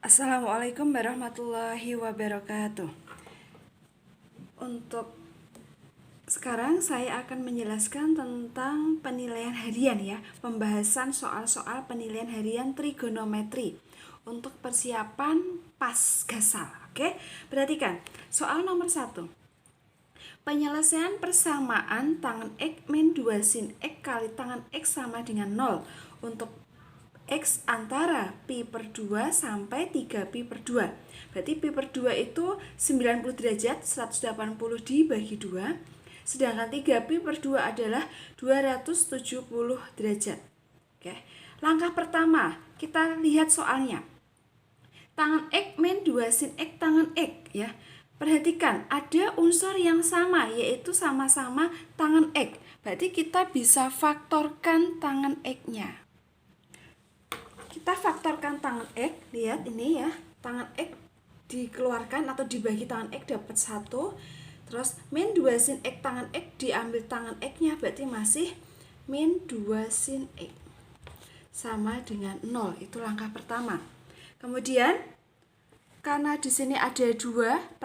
Assalamualaikum warahmatullahi wabarakatuh. Untuk sekarang saya akan menjelaskan tentang penilaian harian ya, pembahasan soal-soal penilaian harian trigonometri untuk persiapan PAS-GASAL. Oke, perhatikan soal nomor 1. Penyelesaian persamaan tangan X min 2 sin X kali tangan X sama dengan 0 untuk X antara pi per 2 sampai 3 pi per 2. Berarti pi per 2 itu 90 derajat, 180 dibagi 2. Sedangkan 3 pi per 2 adalah 270 derajat. Oke. Langkah pertama, kita lihat soalnya. Tangan X min 2 sin X tangan X ya. Perhatikan, ada unsur yang sama, yaitu sama-sama tangan X. Berarti kita bisa faktorkan tangan X-nya. Kita faktorkan tangan X, lihat ini ya, tangan X dikeluarkan atau dibagi tangan X dapat 1. Terus min 2 sin X tangan X diambil tangan X-nya, berarti masih min 2 sin X sama dengan 0. Itu langkah pertama. Kemudian karena di sini ada 2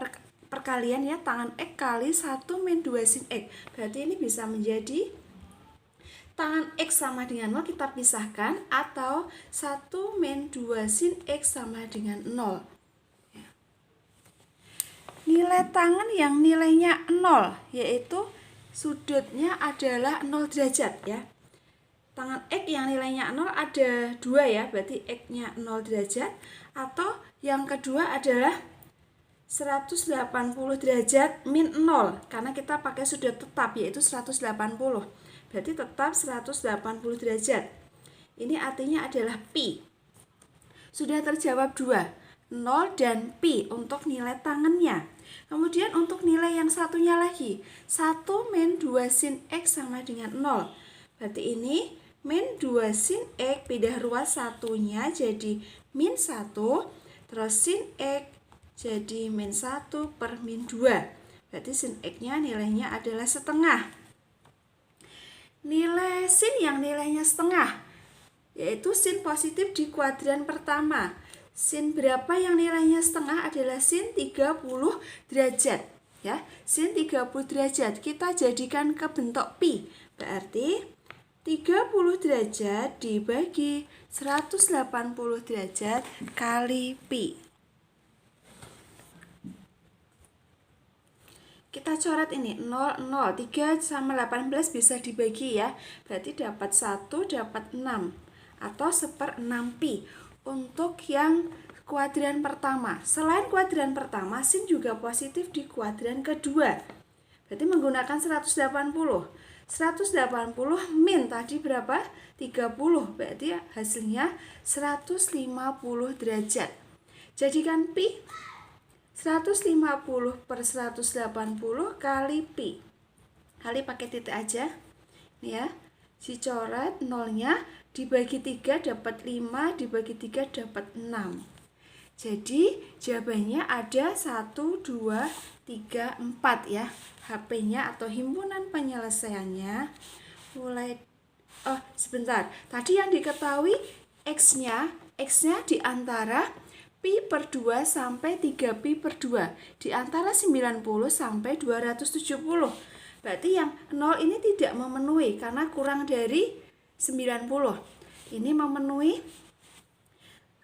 perkalian ya, tangan X kali 1 min 2 sin X. Berarti ini bisa menjadi tangan X sama dengan 0 kita pisahkan, atau 1 min 2 sin X sama dengan 0. Nilai tangan yang nilainya 0, yaitu sudutnya adalah 0 derajat ya. Tangan X yang nilainya 0 ada 2 ya, berarti X-nya 0 derajat. Atau yang kedua adalah 180 derajat min 0, karena kita pakai sudut tetap yaitu 180. Berarti tetap 180 derajat. Ini artinya adalah pi. Sudah terjawab 2, 0 dan pi untuk nilai tangannya. Kemudian untuk nilai yang satunya lagi, 1 min 2 sin X sama dengan 0. Berarti ini min 2 sin X, pindah ruas satunya jadi min 1. Terus sin X jadi min 1 per min 2. Berarti sin X-nya nilainya adalah setengah. Nilai sin yang nilainya setengah, yaitu sin positif di kuadran pertama. Sin berapa yang nilainya setengah adalah sin 30 derajat ya. Sin 30 derajat kita jadikan ke bentuk pi. Berarti 30 derajat dibagi 180 derajat kali pi. Kita coret ini 0, 0, 3 sama 18 bisa dibagi ya. Berarti dapat 1, dapat 6 atau 1/6 pi. Untuk yang kuadran pertama, selain kuadran pertama, sin juga positif di kuadran kedua. Berarti menggunakan 180. 180 min tadi berapa? 30. Berarti hasilnya 150 derajat. Jadikan pi 150 per 180 kali pi. Kali pakai titik aja. Nih ya. Dicoret 0-nya dibagi 3 dapat 5, dibagi 3 dapat 6. Jadi jawabannya ada 1, 2, 3, 4 ya. HP-nya atau himpunan penyelesaiannya mulai sebentar. Tadi yang diketahui X-nya di antara pi per 2 sampai 3 pi per 2, di antara 90 sampai 270. Berarti yang 0 ini tidak memenuhi karena kurang dari 90. Ini memenuhi.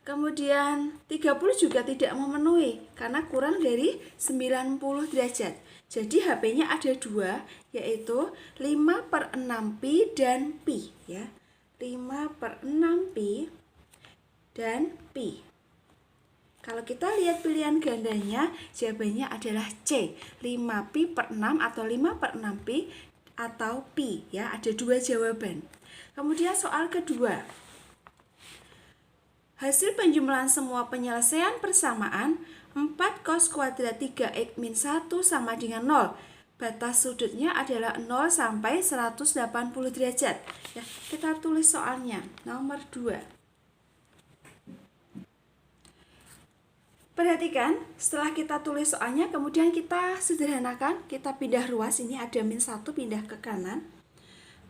Kemudian 30 juga tidak memenuhi karena kurang dari 90 derajat. Jadi HP-nya ada 2, yaitu 5/6 pi dan pi ya. 5/6 pi dan pi. Kalau kita lihat pilihan gandanya, jawabannya adalah C, 5 pi per 6 atau 5/6 pi atau pi ya, ada 2 jawaban. Kemudian soal kedua. Hasil penjumlahan semua penyelesaian persamaan 4 cos kuadrat 3x min 1 sama dengan 0. Batas sudutnya adalah 0 sampai 180 derajat. Ya, kita tulis soalnya nomor 2. Perhatikan, setelah kita tulis soalnya, kemudian kita sederhanakan, kita pindah ruas, ini ada min 1 pindah ke kanan.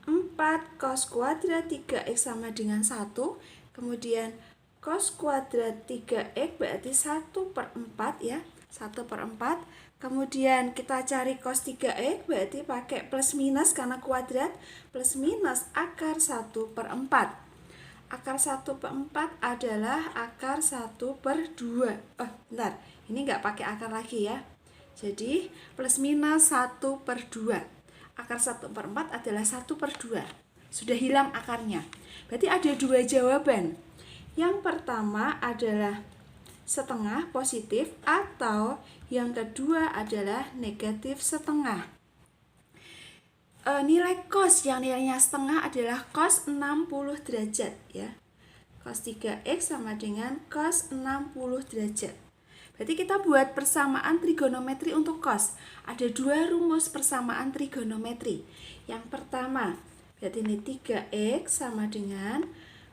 4 cos kuadrat 3x sama dengan 1, kemudian Cos kuadrat 3x berarti 1/4 ya, 1/4. Kemudian kita cari cos 3x berarti pakai plus minus karena kuadrat, plus minus akar 1/4. Akar 1/4 adalah akar 1/2. Bentar, ini nggak pakai akar lagi ya. Jadi plus minus 1/2. Akar 1/4 adalah 1/2. Sudah hilang akarnya. Berarti ada dua jawaban. Yang pertama adalah setengah positif atau yang kedua adalah negatif setengah. Nilai cos yang nilainya setengah adalah cos 60 derajat ya. Cos 3x sama dengan cos 60 derajat. Berarti kita buat persamaan trigonometri untuk cos. Ada dua rumus persamaan trigonometri. Yang pertama, berarti ini 3x sama dengan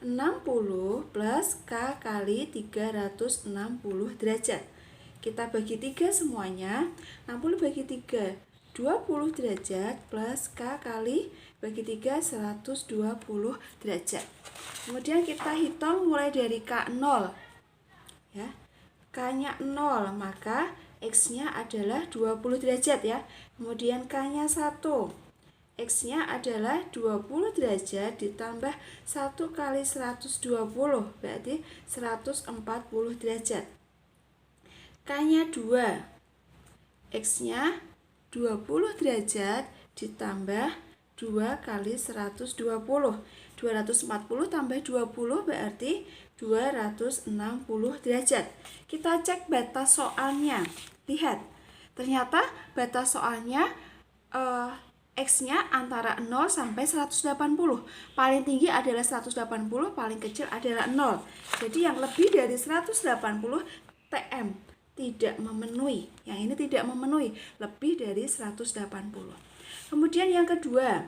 60 plus K kali 360 derajat. Kita bagi 3 semuanya. 60 bagi 3, 20 derajat plus K kali bagi 3, 120 derajat. Kemudian kita hitung mulai dari K0 ya. K-nya 0, maka X-nya adalah 20 derajat ya. Kemudian K-nya 1. X-nya adalah 20 derajat ditambah 1 kali 120, berarti 140 derajat. K-nya 2. X-nya 20 derajat ditambah 2 kali 120. 240 tambah 20 berarti 260 derajat. Kita cek batas soalnya. Lihat, ternyata batas soalnya X-nya antara 0 sampai 180. Paling tinggi adalah 180, paling kecil adalah 0. Jadi yang lebih dari 180 TM tidak memenuhi. Yang ini tidak memenuhi, lebih dari 180. Kemudian yang kedua.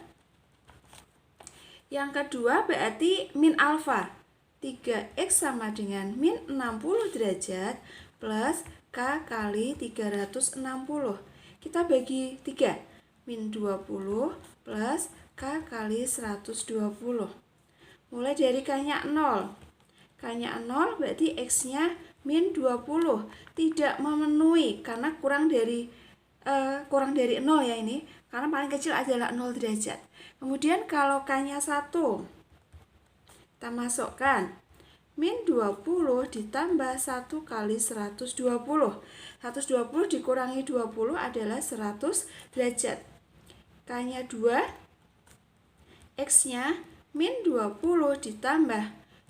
Yang kedua berarti min alfa. 3x sama dengan min 60 derajat plus K kali 360. Kita bagi 3. Min 20 plus K kali 120. Mulai dari K-nya 0. K-nya 0 berarti X-nya min 20. Tidak memenuhi karena kurang dari 0 ya ini. Karena paling kecil adalah 0 derajat. Kemudian kalau K-nya 1, kita masukkan. Min 20 ditambah 1 kali 120. 120 dikurangi 20 adalah 100 derajat. K-nya 2, X-nya min 20 ditambah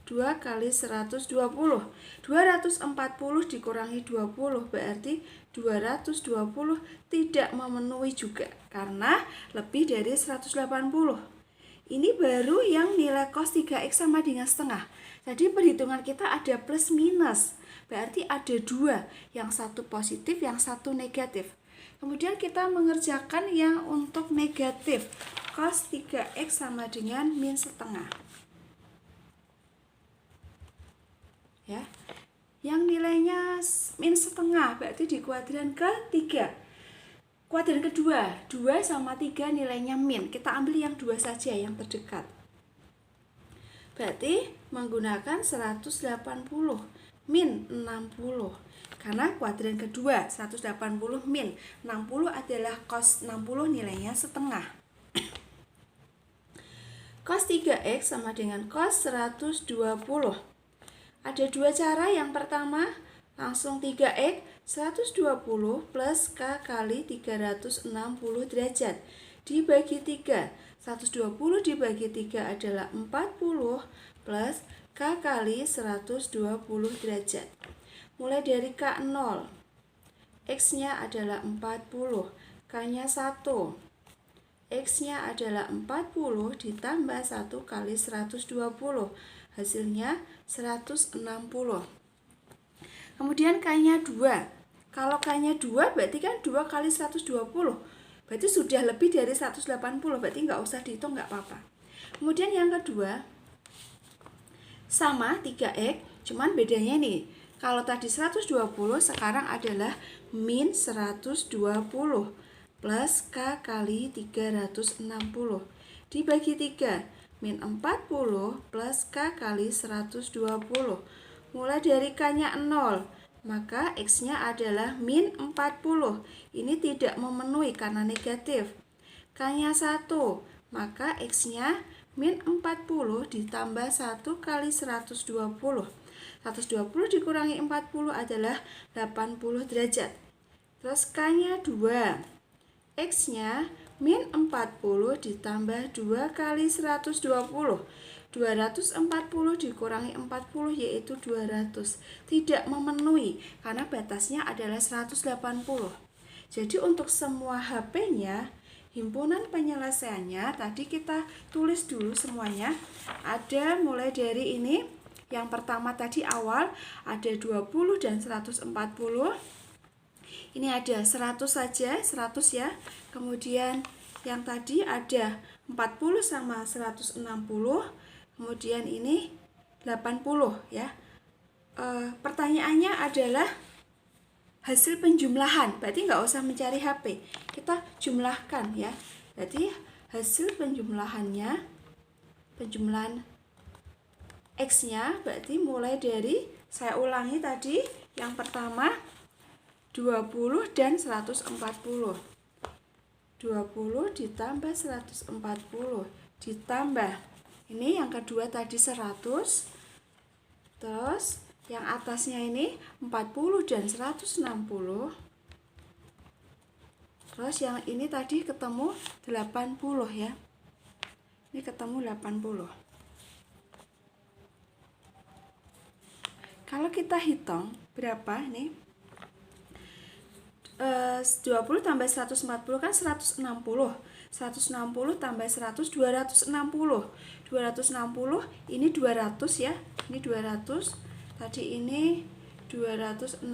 2 kali 120. 240 dikurangi 20 berarti 220, tidak memenuhi juga karena lebih dari 180. Ini baru yang nilai cos 3x sama dengan setengah. Jadi perhitungan kita ada plus minus. Berarti ada dua, yang satu positif, yang satu negatif. Kemudian kita mengerjakan yang untuk negatif. Cos 3x sama dengan min setengah. Ya. Yang nilainya min setengah berarti di kuadran ketiga. Kuadran kedua, 2 sama 3 nilainya min. Kita ambil yang 2 saja yang terdekat. Berarti menggunakan 180 min 60. Karena kuadran kedua 180 min 60 adalah cos 60 nilainya setengah. Cos 3x sama dengan cos 120. Ada dua cara. Yang pertama langsung 3x 120 plus K kali 360 derajat dibagi 3. 120 dibagi 3 adalah 40 plus K kali 120 derajat. Mulai dari K0, X-nya adalah 40, K-nya 1. X-nya adalah 40 ditambah 1 kali 120, hasilnya 160. Kemudian K-nya 2. Kalau K-nya 2 berarti kan 2 kali 120, berarti sudah lebih dari 180, berarti nggak usah dihitung, nggak apa-apa. Kemudian yang kedua, sama 3x, cuman bedanya nih. Kalau tadi 120, sekarang adalah min 120 plus K kali 360 dibagi 3. Min 40 plus K kali 120. mulai dari K-nya 0, maka X-nya adalah min 40. Ini tidak memenuhi karena negatif. K-nya 1, maka X-nya min 40 ditambah 1 kali 120. 120 dikurangi 40 adalah 80 derajat. Terus K-nya 2, X-nya min 40 ditambah 2 kali 120. 240 dikurangi 40 yaitu 200. Tidak memenuhi karena batasnya adalah 180. Jadi untuk semua HP-nya, himpunan penyelesaiannya tadi kita tulis dulu semuanya. Ada mulai dari ini. Yang pertama tadi awal ada 20 dan 140. Ini ada 100 saja, 100 ya. Kemudian yang tadi ada 40 sama 160. Kemudian ini 80 ya. Pertanyaannya adalah hasil penjumlahan. Berarti nggak usah mencari HP. Kita jumlahkan ya. Berarti hasil penjumlahan X-nya berarti mulai dari, saya ulangi tadi, yang pertama 20 dan 140. 20 ditambah 140 ditambah ini yang kedua tadi 100. Terus yang atasnya ini 40 dan 160. Terus yang ini tadi ketemu 80 ya. Ini ketemu 80. Kalau kita hitung berapa nih? 20 tambah 140 kan 160. 160 tambah 100 260. 260 ini 200 ya. Ini 200. Tadi ini 260.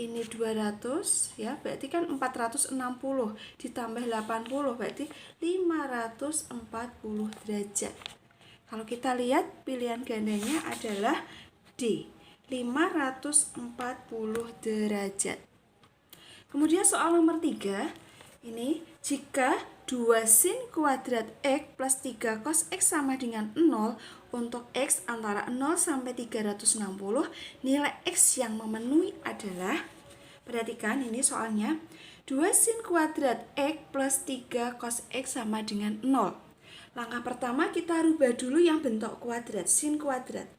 Ini 200 ya. Berarti kan 460 ditambah 80 berarti 540 derajat. Kalau kita lihat pilihan gandanya adalah D, 540 derajat. Kemudian soal nomor 3, ini jika 2 sin kuadrat X plus 3 cos X sama dengan 0, untuk X antara 0 sampai 360, nilai X yang memenuhi adalah, perhatikan ini soalnya, 2 sin kuadrat X plus 3 cos X sama dengan 0. Langkah pertama kita rubah dulu yang bentuk kuadrat, sin kuadrat.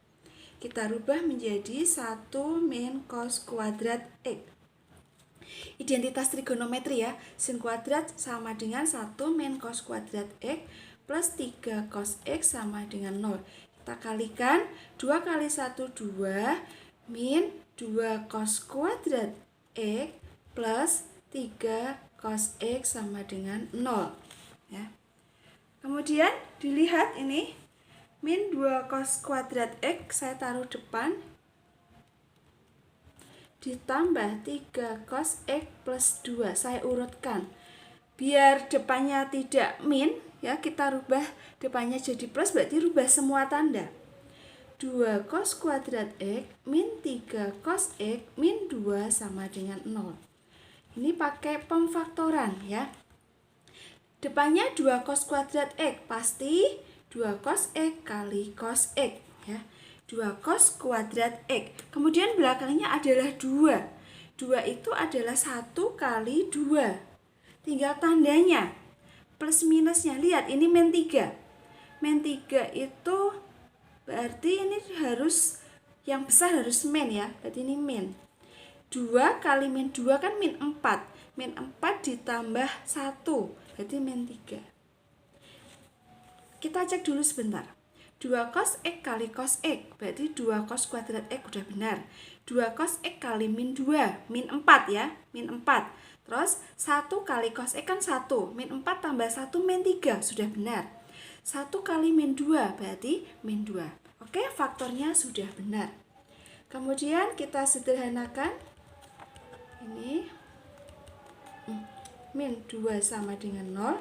Kita rubah menjadi 1 min cos kuadrat X. Identitas trigonometri ya, sin kuadrat sama dengan 1 min cos kuadrat X plus 3 cos X sama dengan 0. Kita kalikan, 2 kali 1 2 min 2 cos kuadrat X plus 3 cos X sama dengan 0 ya. Kemudian dilihat ini min 2 cos kuadrat X saya taruh depan ditambah 3 cos X plus 2 saya urutkan. Biar depannya tidak min ya, kita rubah depannya jadi plus, berarti rubah semua tanda. 2 cos kuadrat X min 3 cos X min 2 sama dengan 0. Ini pakai pemfaktoran ya. Depannya 2 cos kuadrat X, pasti 2 cos X kali cos X ya. 2 cos kuadrat X. Kemudian belakangnya adalah 2. 2 itu adalah 1 kali 2. Tinggal tandanya. Plus minusnya. Lihat ini min 3. Min 3 itu berarti ini harus, yang besar harus min ya. Berarti ini min. 2 kali min 2 kan min 4. Min 4 ditambah 1. Berarti min 3. Kita cek dulu sebentar. 2 cos X kali cos X. Berarti 2 cos kuadrat X udah benar. 2 cos X kali min 2. Min 4 ya. Min 4. Terus 1 kali cos X kan 1. Min 4 tambah 1 min 3. Sudah benar. 1 kali min 2 berarti min 2. Oke, faktornya sudah benar. Kemudian kita sederhanakan. Ini min 2 sama dengan 0.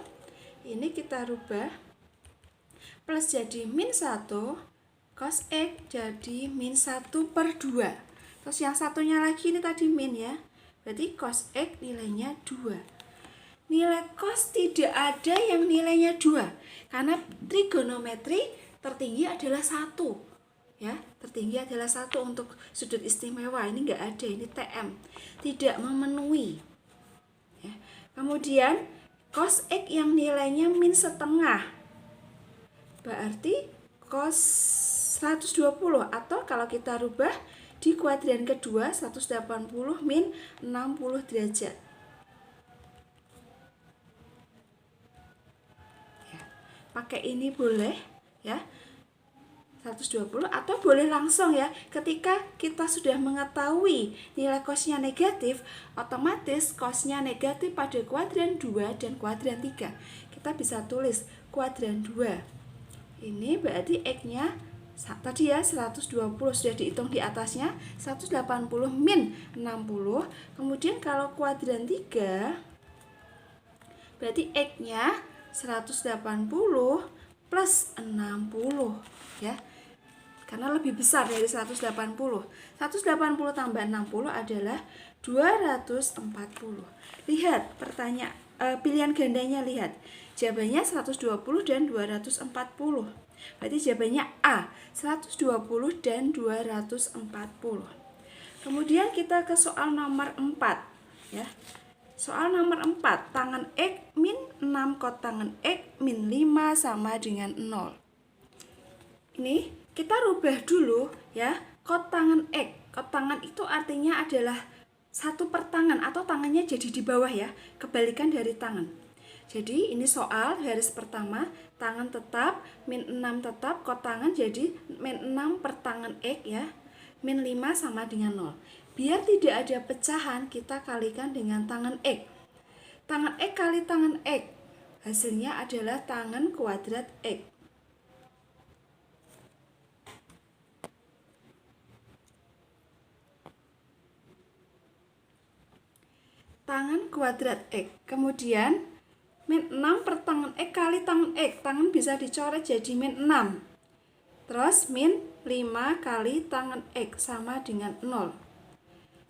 Ini kita rubah. Plus jadi min 1. Cos X jadi min 1 per 2. Terus yang satunya lagi ini tadi min ya. Berarti cos X nilainya 2. Nilai cos tidak ada yang nilainya 2. Karena trigonometri tertinggi adalah 1. ya, tertinggi adalah 1 untuk sudut istimewa. Ini enggak ada, ini TM, tidak memenuhi ya. Kemudian cos X yang nilainya min setengah berarti cos 120, atau kalau kita rubah di kuadran kedua 180 min 60 derajat ya. Pakai ini boleh ya, 120, atau boleh langsung ya. Ketika kita sudah mengetahui nilai cosnya negatif, otomatis cosnya negatif pada kuadran 2 dan kuadran 3. Kita bisa tulis kuadran 2. Ini berarti X-nya tadi ya 120 sudah dihitung di atasnya, 180 min 60. Kemudian kalau kuadran 3 berarti X-nya 180 plus 60 ya. Karena lebih besar dari 180. 180 tambah 60 adalah 240. Lihat pertanyaan, pilihan gandanya, lihat. Jawabannya 120 dan 240. Berarti jawabannya A, 120 dan 240. Kemudian kita ke soal nomor 4 ya. Soal nomor 4, tangan X min 6 kotangan X min 5 sama dengan 0. Ini kita rubah dulu ya, kotangan X. Kotangan itu artinya adalah satu per tangan, atau tangannya jadi di bawah ya, kebalikan dari tangan. Jadi ini soal garis pertama, tangan tetap, min 6 tetap, kotangan jadi min 6 per tangan X ya, min 5 sama dengan 0. Biar tidak ada pecahan, kita kalikan dengan tangan X. Tangan X kali tangan X, hasilnya adalah tangan kuadrat X. Tangan kuadrat X. Kemudian min 6 per tangan X kali tangan X. Tangan bisa dicoret jadi min 6. Terus min 5 kali tangan X sama dengan 0.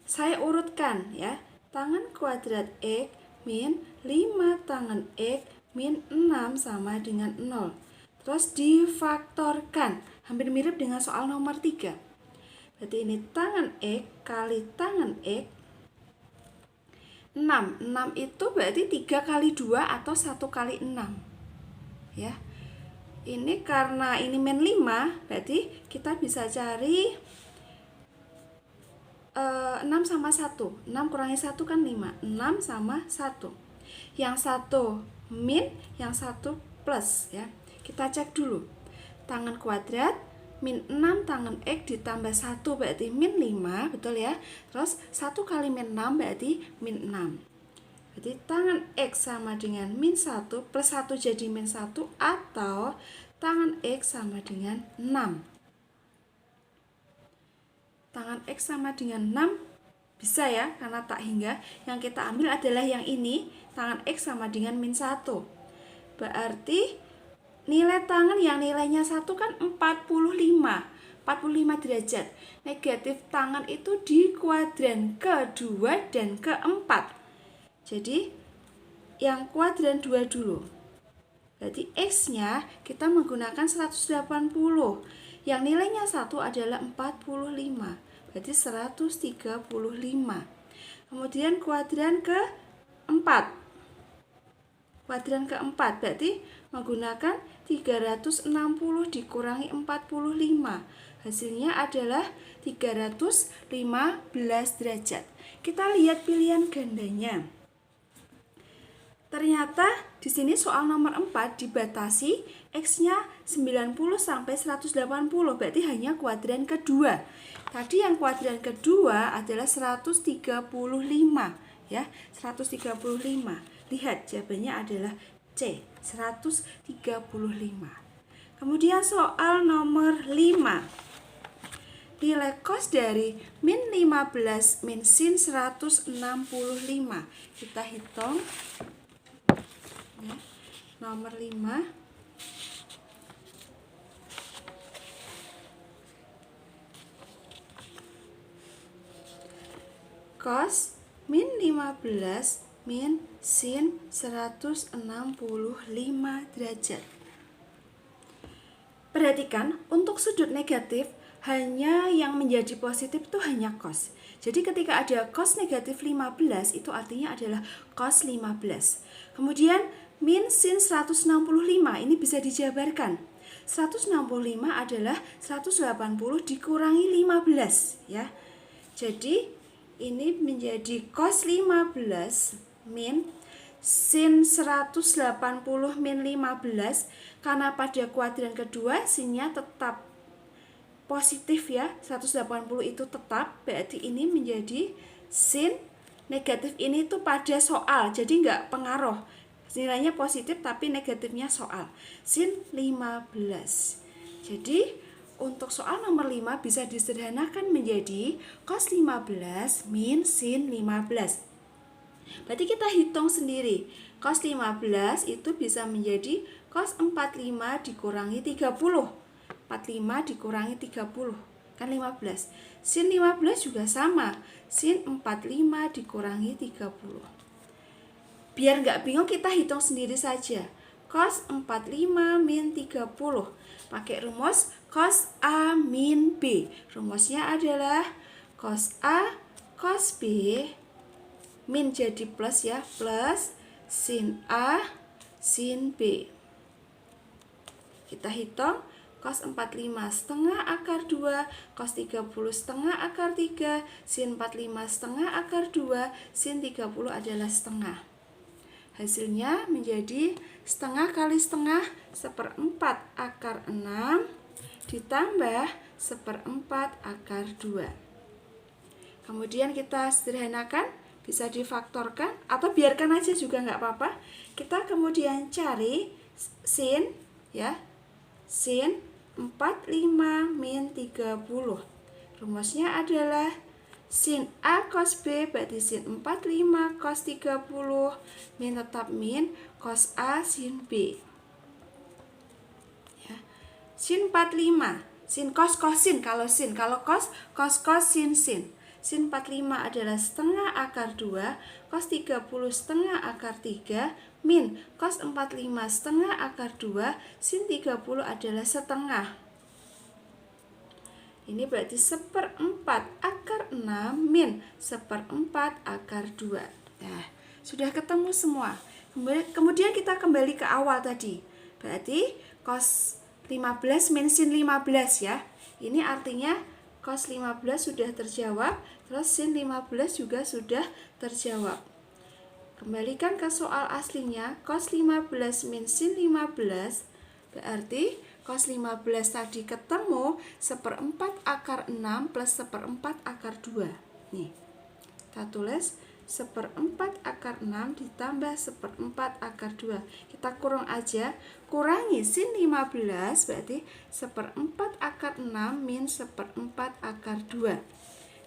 Saya urutkan ya. Tangan kuadrat X min 5 tangan X min 6 sama dengan 0. Terus difaktorkan. Hampir mirip dengan soal nomor 3. Berarti ini tangan X kali tangan X 6 itu berarti 3 kali 2 atau 1 kali 6 ya. Ini karena ini min 5, berarti kita bisa cari 6 sama 1. 6 kurangi 1 kan 5. 6 sama 1. Yang 1 min, yang 1 plus ya. Kita cek dulu. Tangan kuadrat min 6 tangan X ditambah 1 berarti min 5, betul ya. Terus 1 kali min 6 berarti min 6. Berarti tangan X sama dengan min 1 plus 1 jadi min 1, atau tangan X sama dengan 6. Tangan X sama dengan 6 bisa ya, karena tak hingga. Yang kita ambil adalah yang ini, tangan X sama dengan min 1. Berarti nilai tangan yang nilainya 1 kan 45 derajat. Negatif tangan itu di kuadran kedua dan keempat. Jadi yang kuadran 2 dulu. Berarti X-nya kita menggunakan 180. Yang nilainya 1 adalah 45. Berarti 135. Kemudian kuadran keempat. Kuadran keempat berarti menggunakan 360 dikurangi 45. Hasilnya adalah 315 derajat. Kita lihat pilihan gandanya. Ternyata di sini soal nomor 4 dibatasi X-nya 90 sampai 180, berarti hanya kuadran kedua. Tadi yang kuadran kedua adalah 135 ya, 135. Lihat jawabannya adalah C, 135. Kemudian soal nomor 5. Nilai cos dari min 15 min sin 165. Kita hitung ya. Nomor 5. Cos min 15 min sin 165 derajat. Perhatikan, untuk sudut negatif hanya yang menjadi positif itu hanya cos. Jadi ketika ada cos negatif 15 itu artinya adalah cos 15. Kemudian min sin 165 ini bisa dijabarkan. 165 adalah 180 dikurangi 15 ya. Jadi ini menjadi cos 15 min sin 180 min 15, karena pada kuadran kedua sinnya tetap positif ya, 180 itu tetap, berarti ini menjadi sin negatif ini tuh pada soal, jadi nggak pengaruh, nilainya positif tapi negatifnya soal, sin 15. Jadi untuk soal nomor 5 bisa disederhanakan menjadi cos 15 min sin 15. Berarti kita hitung sendiri, cos 15 itu bisa menjadi cos 45 dikurangi 30. 45 dikurangi 30 kan 15. Sin 15 juga sama, sin 45 dikurangi 30. Biar nggak bingung kita hitung sendiri saja. Cos 45 min 30. Pakai rumus cos A min B. Rumusnya adalah cos A cos B min jadi plus ya, plus sin A sin B. Kita hitung cos 45 setengah akar 2, cos 30 setengah akar 3, sin 45 setengah akar 2, sin 30 adalah setengah. Hasilnya menjadi setengah kali setengah, seperempat akar 6 ditambah seperempat akar 2. Kemudian kita sederhanakan, bisa difaktorkan atau biarkan aja juga nggak apa-apa. Kita kemudian cari sin ya, sin 45 min 30. Rumusnya adalah sin A cos B, berarti sin 45 cos 30 min tetap min cos A sin B. Ya. Sin 45, sin cos sin, kalau cos cos sin sin. Sin 45 adalah setengah akar 2, cos 30 setengah akar 3, min cos 45 setengah akar 2, sin 30 adalah setengah. Ini berarti seperempat akar 6 min seperempat akar 2. Nah, sudah ketemu semua. Kemudian kita kembali ke awal tadi. Berarti cos 15 min sin 15 ya. Ini artinya cos 15 sudah terjawab, terus sin 15 juga sudah terjawab. Kembalikan ke soal aslinya, cos 15 min sin 15, berarti cos 15 tadi ketemu seperempat akar 6 plus seperempat akar 2. Nih, kita tulis seperempat akar 6 ditambah seperempat akar 2. Kita kurang aja, kurangi sin 15 berarti seperempat akar 6 min seperempat akar 2.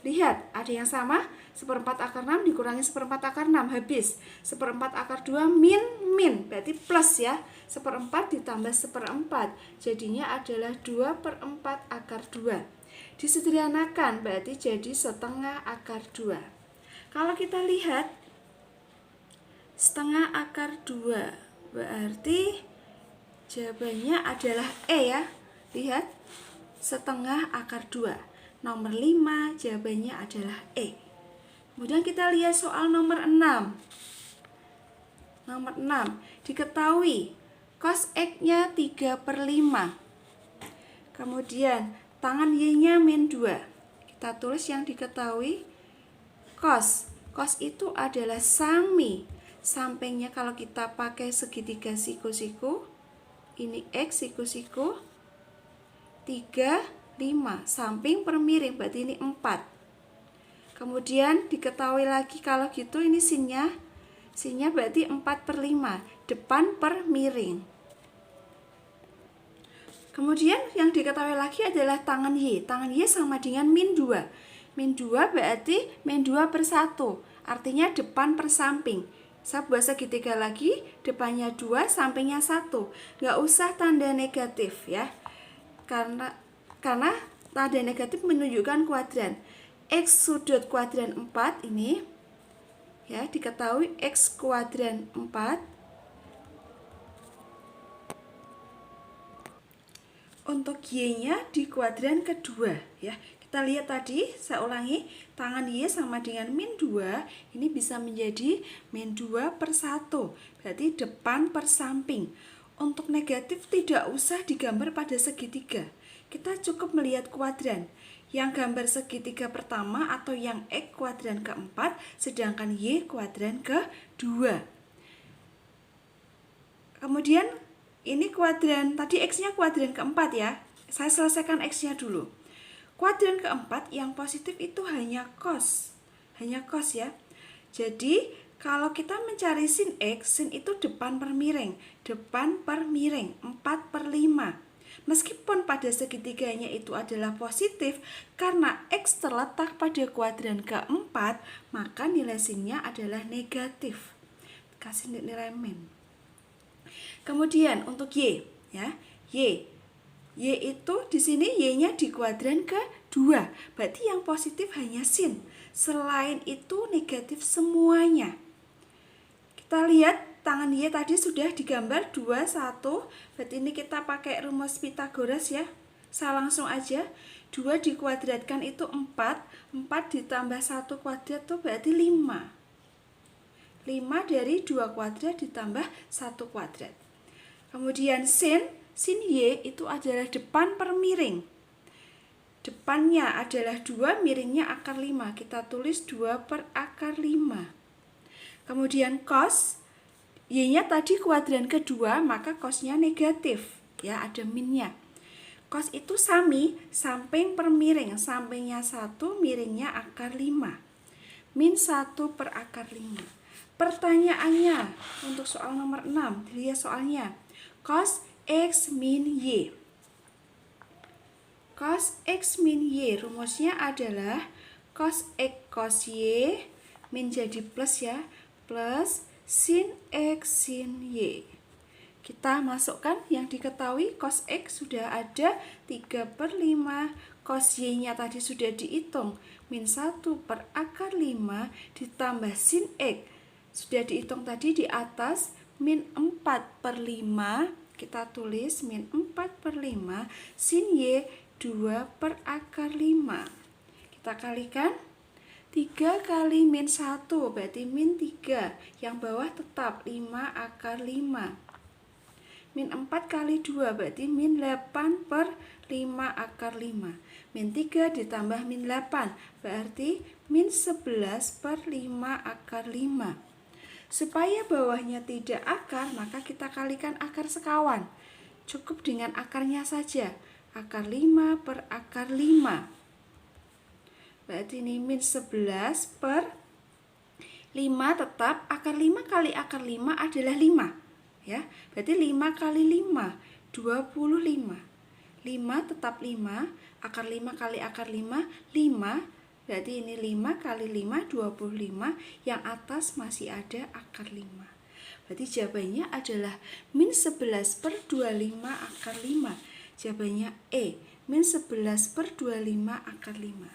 Lihat, ada yang sama, seperempat akar 6 dikurangi seperempat akar 6, habis. Seperempat akar 2 min, berarti plus ya. Seperempat ditambah seperempat, jadinya adalah 2/4 akar 2. Disederhanakan, berarti jadi setengah akar 2. Kalau kita lihat, setengah akar 2, berarti jawabannya adalah E ya. Lihat, setengah akar 2. Nomor 5 jawabannya adalah E. Kemudian kita lihat soal nomor 6. Nomor 6, diketahui cos X-nya 3/5. Kemudian tangan Y-nya min 2. Kita tulis yang diketahui. Cos itu adalah sami. Sampingnya kalau kita pakai segitiga siku-siku, ini X siku-siku, 3, 5. Samping per miring, berarti ini 4. Kemudian diketahui lagi kalau gitu ini sinnya berarti 4/5. Depan per miring. Kemudian yang diketahui lagi adalah tangan Y. Tangan Y sama dengan min 2. Min 2 berarti min 2/1. Artinya depan per samping. Saya buat segitiga lagi, depannya 2, sampingnya 1. Nggak usah tanda negatif ya. Karena tanda negatif menunjukkan kuadran. X sudut kuadran 4 ini ya, diketahui X kuadran 4 Untuk Y-nya di kuadran kedua ya. Kita lihat tadi, saya ulangi, tangan Y sama dengan min 2, ini bisa menjadi min 2/1, berarti depan per samping. Untuk negatif tidak usah digambar pada segitiga, kita cukup melihat kuadran. Yang gambar segitiga pertama atau yang X kuadran keempat, sedangkan Y kuadran kedua. Kemudian ini kuadran, tadi X-nya kuadran keempat ya. Saya selesaikan X-nya dulu. Kuadran keempat yang positif itu hanya cos. Hanya cos ya. Jadi kalau kita mencari sin X, sin itu depan per miring. Depan per miring, 4/5. Meskipun pada segitiganya itu adalah positif, karena X terletak pada kuadran keempat, maka nilai sinnya adalah negatif. Kasih nilai min. Kemudian untuk Y ya, Y itu di sini Y-nya di kuadran kedua. Berarti yang positif hanya sin. Selain itu negatif semuanya. Kita lihat tangan Y tadi sudah digambar 2, 1. Berarti ini kita pakai rumus Pythagoras ya. Saya langsung aja. 2 dikuadratkan itu 4. 4 ditambah 1 kuadrat itu berarti 5. 5 dari 2 kuadrat ditambah 1 kuadrat. Kemudian sin Y itu adalah depan per miring. Depannya adalah 2, miringnya akar 5. Kita tulis 2/5. Kemudian cos, Y-nya tadi kuadran kedua, maka cosnya negatif. Ya, ada minnya. Cos itu sami, samping per miring. Sampingnya 1, miringnya akar 5. Min 1/5. Pertanyaannya untuk soal nomor 6, dilihat soalnya. Cos X min Y. Cos X min Y rumusnya adalah cos X cos Y min jadi plus ya, plus sin X sin Y. Kita masukkan yang diketahui, cos X sudah ada 3/5, cos Y-nya tadi sudah dihitung, min 1/5 ditambah sin X. Sudah dihitung tadi di atas, min 4/5, kita tulis min 4/5, sin Y 2/5. Kita kalikan, 3 kali min 1 berarti min 3, yang bawah tetap 5/5. Min 4 kali 2 berarti min 8/5/5. Min 3 ditambah min 8 berarti min 11/5/5. Supaya bawahnya tidak akar, maka kita kalikan akar sekawan. Cukup dengan akarnya saja. Akar 5/5. Berarti ini min 11/5 tetap. Akar 5 kali akar 5 adalah 5. Ya, berarti 5 kali 5, 25. 5 tetap 5. Akar 5 kali akar 5, 5. Berarti ini 5 kali 5, 25. Yang atas masih ada akar 5. Berarti jawabannya adalah min 11/25/5. Jawabannya E, min 11/25/5.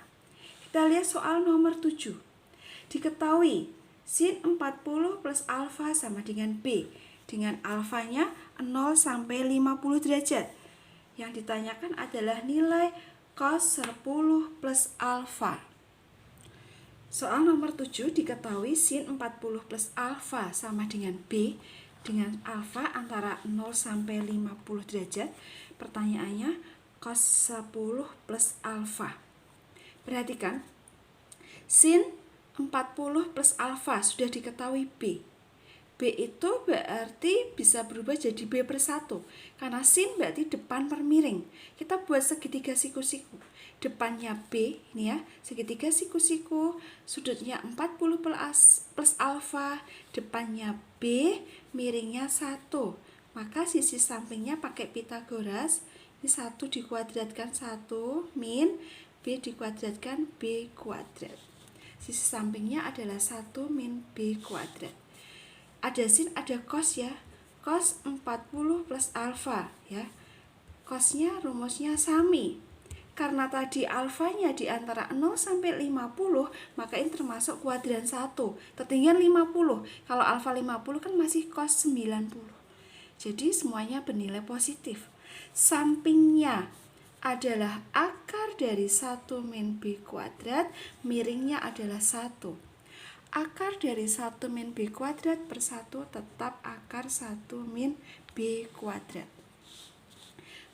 Kita lihat soal nomor 7. Diketahui sin 40 plus alfa sama dengan B. Dengan alfanya 0 sampai 50 derajat. Yang ditanyakan adalah nilai cos 10 plus alfa. Soal nomor 7 diketahui sin 40 plus alfa sama dengan B dengan alfa antara 0 sampai 50 derajat. Pertanyaannya cos 10 plus alfa. Perhatikan, sin 40 plus alfa sudah diketahui B. B itu berarti bisa berubah jadi B/1. Karena sin berarti depan per miring. Kita buat segitiga siku-siku. Depannya B, ini ya, segitiga siku-siku, sudutnya 40 plus alfa, depannya B, miringnya 1. Maka sisi sampingnya pakai Pythagoras. Ini 1 dikuadratkan 1, min B dikuadratkan B kuadrat. Sisi sampingnya adalah 1 min B kuadrat. Ada sin, ada cos ya. Cos 40 plus alfa ya. Cosnya rumusnya sami. Karena tadi alfanya di antara 0 sampai 50, maka ini termasuk kuadran 1. Tertinggal 50. Kalau alfa 50 kan masih cos 90. Jadi semuanya bernilai positif. sampingnya adalah akar dari 1 min B kuadrat, miringnya adalah 1. Akar dari 1 min B kuadrat per 1 tetap akar 1 min B kuadrat.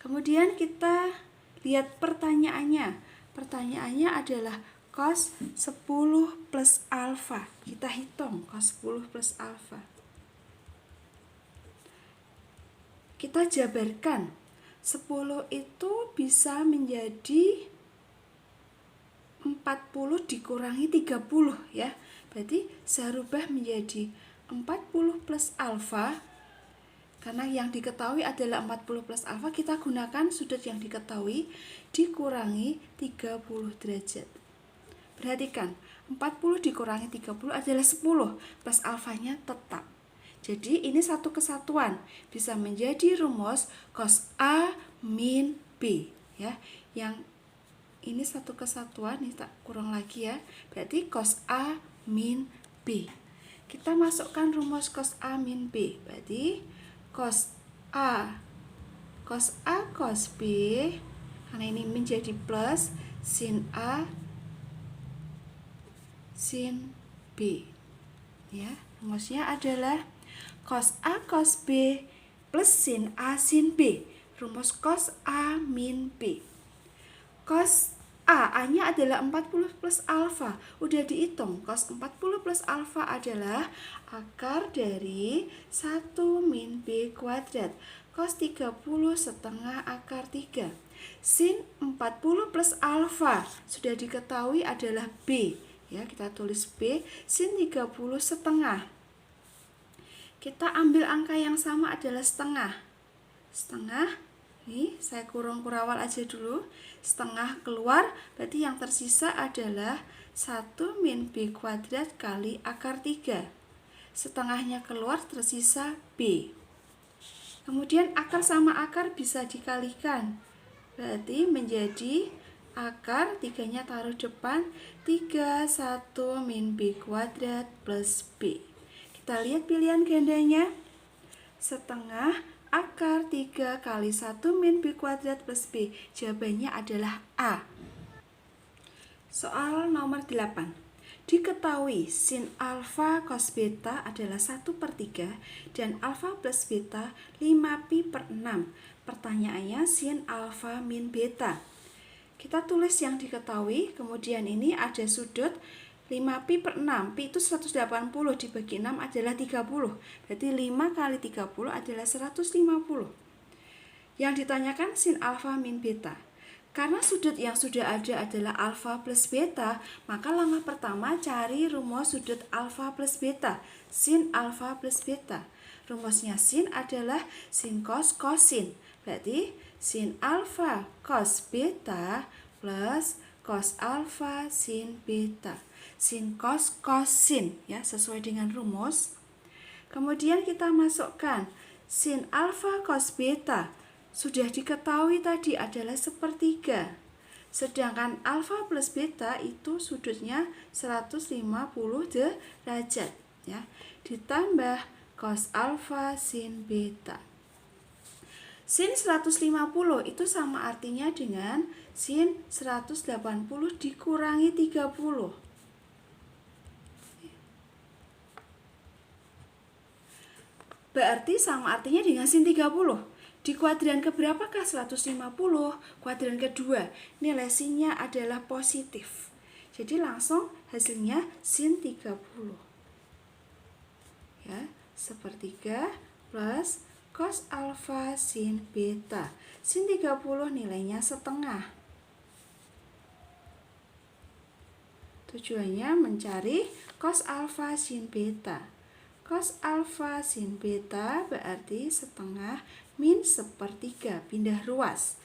Kemudian kita lihat pertanyaannya. Pertanyaannya adalah cos 10 plus alfa. Kita hitung cos 10 plus alfa. Kita jabarkan. 10 itu bisa menjadi 40 dikurangi 30 ya. Berarti saya rubah menjadi 40 plus alfa. Karena yang diketahui adalah 40 plus alfa, kita gunakan sudut yang diketahui dikurangi 30 derajat. Perhatikan, 40 dikurangi 30 adalah 10, plus alfanya tetap. Jadi ini satu kesatuan, bisa menjadi rumus cos A min B ya. Yang ini satu kesatuan, ini tak kurang lagi ya. Berarti cos A min B. Kita masukkan rumus cos A min B. Berarti cos A cos B, karena ini menjadi plus sin A sin B ya. Rumusnya adalah cos A cos B plus sin A sin B. Rumus cos A min B. Cos A-nya adalah 40 plus alfa. Udah dihitung, cos 40 plus alfa adalah akar dari 1 min B kuadrat. Cos 30 setengah akar 3. Sin 40 plus alfa sudah diketahui adalah B. Ya, kita tulis B. Sin 30 setengah. Kita ambil angka yang sama adalah setengah. Setengah. Nih, saya kurung kurawal aja dulu. Setengah keluar, berarti yang tersisa adalah 1 min B kuadrat kali akar 3. Setengahnya keluar, tersisa B. Kemudian akar sama akar bisa dikalikan. Berarti menjadi akar, 3-nya taruh depan, 3 1 min B kuadrat plus B. Kita lihat pilihan gandanya. Setengah akar 3 kali 1 min B kuadrat plus B. Jawabannya adalah A. Soal nomor 8. Diketahui sin alfa cos beta adalah 1/3 dan alfa plus beta 5pi per 6. Pertanyaannya sin alfa min beta. Kita tulis yang diketahui, kemudian ini ada sudut 5pi per 6, pi itu 180, dibagi 6 adalah 30. Berarti 5 kali 30 adalah 150. Yang ditanyakan sin alfa min beta. Karena sudut yang sudah ada adalah alfa plus beta, maka langkah pertama cari rumus sudut alfa plus beta. Sin alfa plus beta. Rumusnya sin adalah sin cos cosin. Berarti sin alfa cos beta plus cos alfa sin beta. Sin cos cosin ya, sesuai dengan rumus. Kemudian kita masukkan sin alfa cos beta. Sudah diketahui tadi adalah 1/3. Sedangkan alfa plus beta itu sudutnya 150 derajat ya. Ditambah cos alfa sin beta. Sin 150 itu sama artinya dengan sin 180 dikurangi 30. Berarti sama artinya dengan sin 30. Di kuadran keberapakah 150? Kuadran kedua. Nilai sinnya adalah positif. Jadi langsung hasilnya sin 30. Ya, 1/3 plus cos alfa sin beta. Sin 30 nilainya setengah. Tujuannya mencari cos alfa sin beta. Cos alfa sin beta berarti setengah min 1/3, pindah ruas.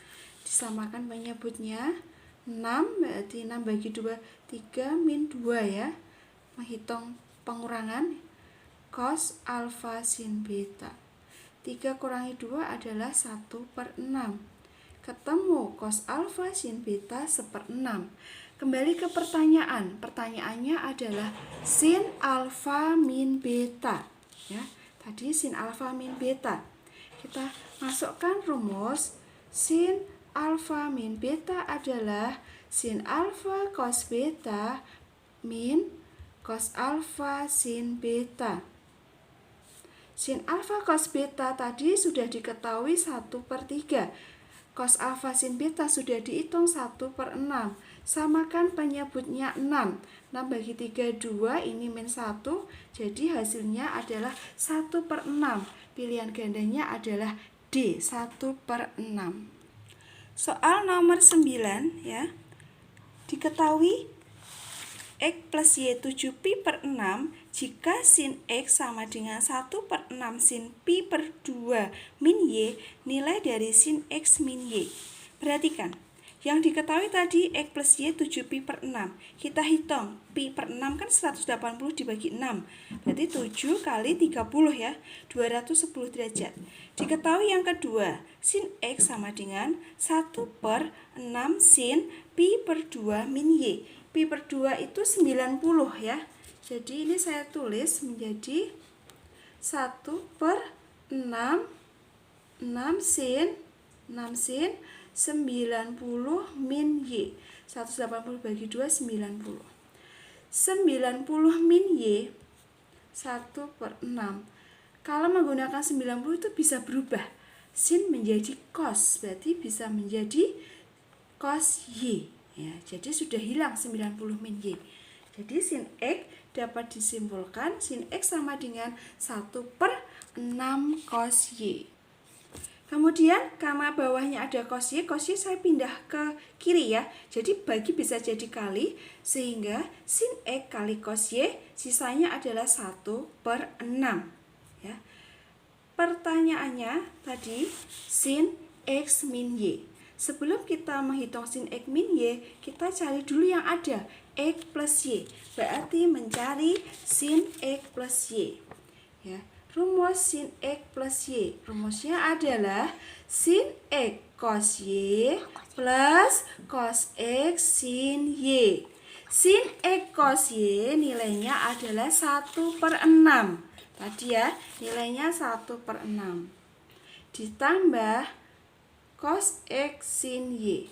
Disamakan penyebutnya 6, berarti 6 bagi 2, 3 min 2 ya. Menghitung pengurangan cos alfa sin beta. 3 kurangi 2 adalah 1/6. Ketemu cos alfa sin beta 1/6. Kembali ke pertanyaan. Pertanyaannya adalah sin alfa min beta. Ya, tadi sin alfa min beta. Kita masukkan rumus sin alfa min beta adalah sin alfa cos beta min cos alfa sin beta. Sin alfa cos beta tadi sudah diketahui 1/3. Cos alfa sin beta sudah dihitung 1/6. Samakan penyebutnya 6. 6 bagi 3, 2, ini min 1. Jadi hasilnya adalah 1/6. Pilihan gandanya adalah D, 1/6. Soal nomor 9 ya. Diketahui X plus Y 7pi/6 jika sin X sama dengan 1/6 sin pi/2 min Y, nilai dari sin X min Y. Perhatikan, yang diketahui tadi X plus Y 7pi/6. Kita hitung, pi/6 kan 180 dibagi 6. Berarti 7 kali 30 ya, 210 derajat. Diketahui yang kedua, sin X sama dengan 1/6 sin pi/2 min Y. Pi/2 itu 90 ya. Jadi ini saya tulis menjadi 1/6 sin 90 min Y. 180 bagi 2, 90. 90 min Y 1/6. Kalau menggunakan 90 itu bisa berubah. Sin menjadi cos, berarti bisa menjadi cos Y. Ya, jadi sudah hilang 90 min Y. Jadi sin X dapat disimpulkan sin X sama dengan 1/6 cos Y. Kemudian karena bawahnya ada cos Y saya pindah ke kiri ya. Jadi bagi bisa jadi kali, sehingga sin X kali cos Y sisanya adalah 1/6 ya. Pertanyaannya tadi sin X min Y. Sebelum kita menghitung sin X min Y, kita cari dulu yang ada, X plus Y. Berarti mencari sin X plus Y. Ya, rumus sin X plus Y. Rumusnya adalah sin X cos Y plus cos X sin Y. Sin X cos Y nilainya adalah 1/6. Tadi ya, nilainya 1/6. Ditambah cos X sin Y.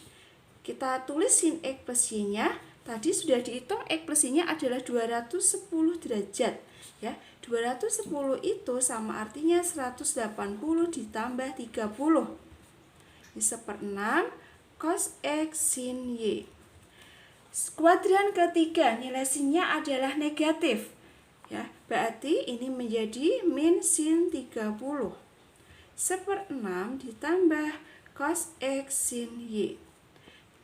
Kita tulis sin X plus Y-nya. Tadi sudah dihitung X plus Y-nya adalah 210 derajat. Ya, 210 itu sama artinya 180 ditambah 30. Ini 1/6 cos X sin Y. Kuadran ketiga nilai sin-nya adalah negatif. Ya, berarti ini menjadi min sin 30. 1/6 ditambah cos X sin Y.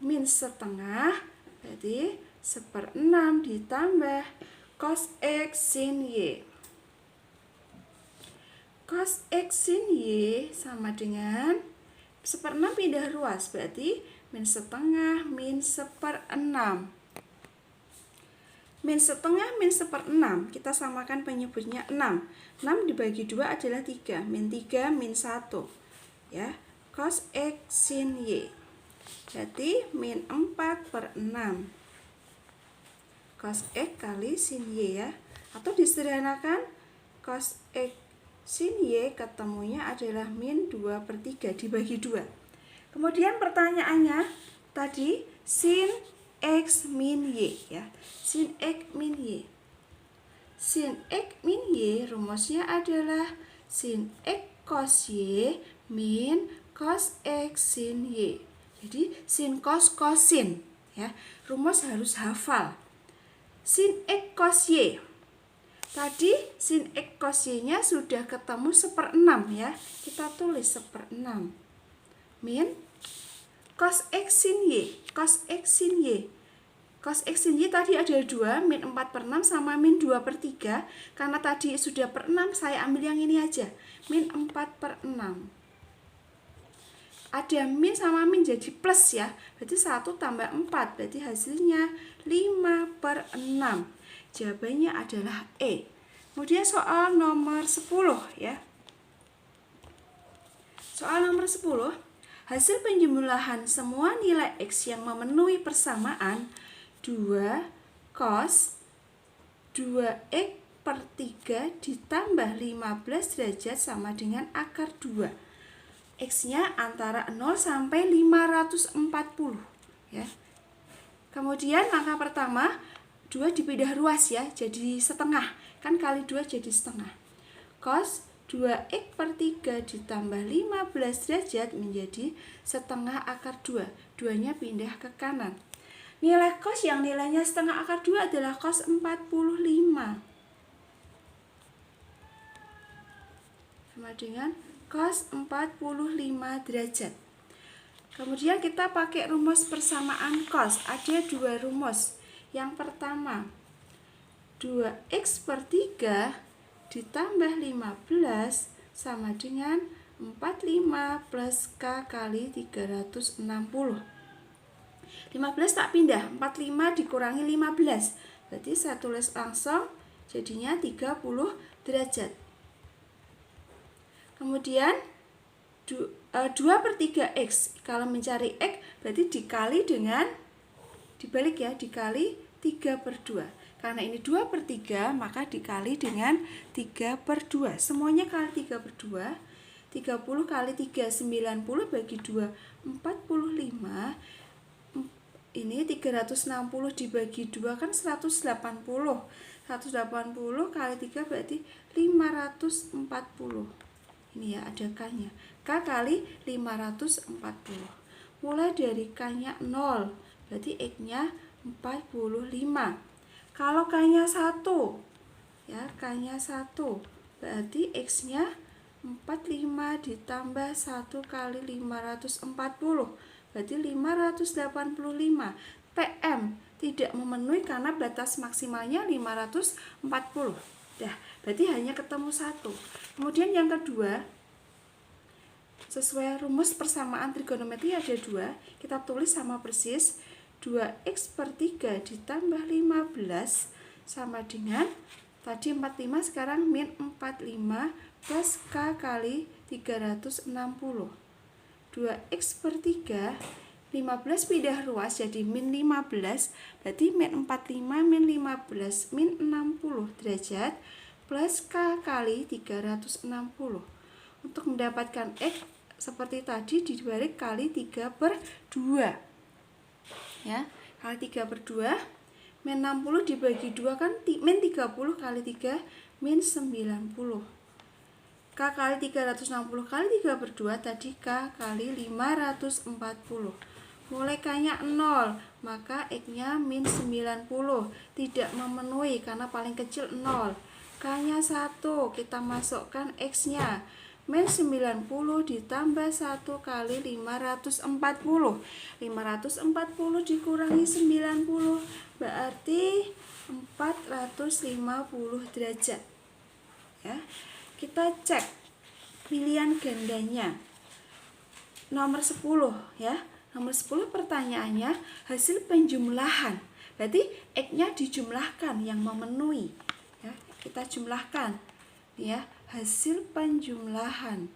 Min setengah, berarti 1/6 ditambah cos X sin Y. Cos X sin Y sama dengan 1/6 pindah ruas, berarti min setengah min 1/6. Min setengah min 1/6, kita samakan penyebutnya 6. 6 dibagi 2 adalah 3, min 3 min 1. Ya, cos X sin Y. Berarti min 4/6. Cos X kali sin Y ya. Atau disederhanakan, cos X sin Y ketemunya adalah min 2/3 dibagi 2. Kemudian pertanyaannya tadi sin X min Y ya. Sin X min Y. Sin X min Y rumusnya adalah sin X cos Y min cos X sin Y. Jadi sin cos sin ya. Rumus harus hafal. Sin X cos Y. Tadi sin X cos Y-nya sudah ketemu 1/6 ya. Kita tulis 1/6 min cos X sin Y. Cos X sin Y. Cos X sin Y tadi ada 2, min 4/6 sama min 2/3. Karena tadi sudah per 6, saya ambil yang ini aja. Min 4/6. Ada min sama min jadi plus ya. Berarti 1 tambah 4. Berarti hasilnya 5/6. Jawabannya adalah E. Kemudian soal nomor 10 ya. Soal nomor 10. Hasil penjumlahan semua nilai X yang memenuhi persamaan 2 cos 2x/3 ditambah 15 derajat sama dengan akar 2. X-nya antara 0 sampai 540 ya. Kemudian langkah pertama 2 dipindah ruas ya, jadi setengah. Kan kali 2 jadi setengah. Cos 2x per 3 ditambah 15 derajat menjadi setengah akar 2. 2-nya pindah ke kanan. Nilai cos yang nilainya setengah akar 2 adalah cos 45. Sama dengan cos 45 derajat. Kemudian kita pakai rumus persamaan cos. Ada 2 rumus. Yang pertama, 2x per 3 ditambah 15 sama dengan 45 plus K kali 360. 15 tak pindah, 45 dikurangi 15. Berarti saya tulis langsung, jadinya 30 derajat. Kemudian 2 per 3x, kalau mencari x berarti dikali dengan, dibalik ya, dikali 3 per 2. Karena ini 2 per 3, maka dikali dengan 3 per 2. Semuanya kali 3 per 2. 30 kali 3, 90 bagi 2, 45. Ini 360 dibagi 2 kan 180. 180 kali 3 berarti 540. Ini ya, ada K-nya. K kali 540. Mulai dari K-nya 0, berarti X-nya 45. Kalau K-nya 1, ya, K-nya 1, berarti X-nya 45 ditambah 1 kali 540, berarti 585. PM tidak memenuhi karena batas maksimalnya 540. Dah, berarti hanya ketemu 1. Kemudian yang kedua, sesuai rumus persamaan trigonometri ada 2, kita tulis sama persis. 2x per 3 ditambah 15 sama dengan tadi 45, sekarang min 45 plus K kali 360. 2x per 3, 15 pindah ruas jadi min 15, berarti min 45 min 15 min 60 derajat plus K kali 360. Untuk mendapatkan X seperti tadi dibalik kali 3 per 2 ya, kali 3 per 2, min 60 dibagi 2 kan min 30 kali 3 min 90. K kali 360 kali 3 per 2 tadi K kali 540. Mulai K-nya 0, maka X-nya min 90. Tidak memenuhi karena paling kecil 0. K-nya 1, kita masukkan X-nya. Min 90 ditambah 1 kali 540. 540 dikurangi 90, berarti 450 derajat. Ya. Kita cek pilihan gandanya. Nomor 10 ya. Nomor 10 pertanyaannya hasil penjumlahan. Berarti X-nya dijumlahkan yang memenuhi. Ya, kita jumlahkan. Ya, hasil penjumlahan.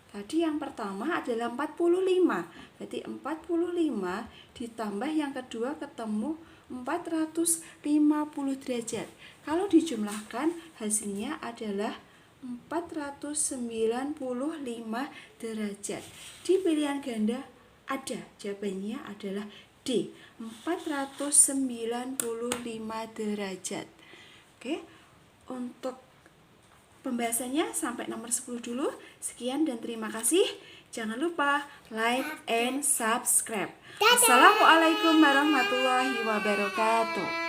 Tadi yang pertama adalah 45. Berarti 45 ditambah yang kedua ketemu 450 derajat. Kalau dijumlahkan hasilnya adalah 495 derajat. Di pilihan ganda ada, jawabannya adalah D, 495 derajat. Oke, untuk pembahasannya sampai nomor 10 dulu. Sekian dan terima kasih. Jangan lupa like and subscribe. Assalamualaikum warahmatullahi wabarakatuh.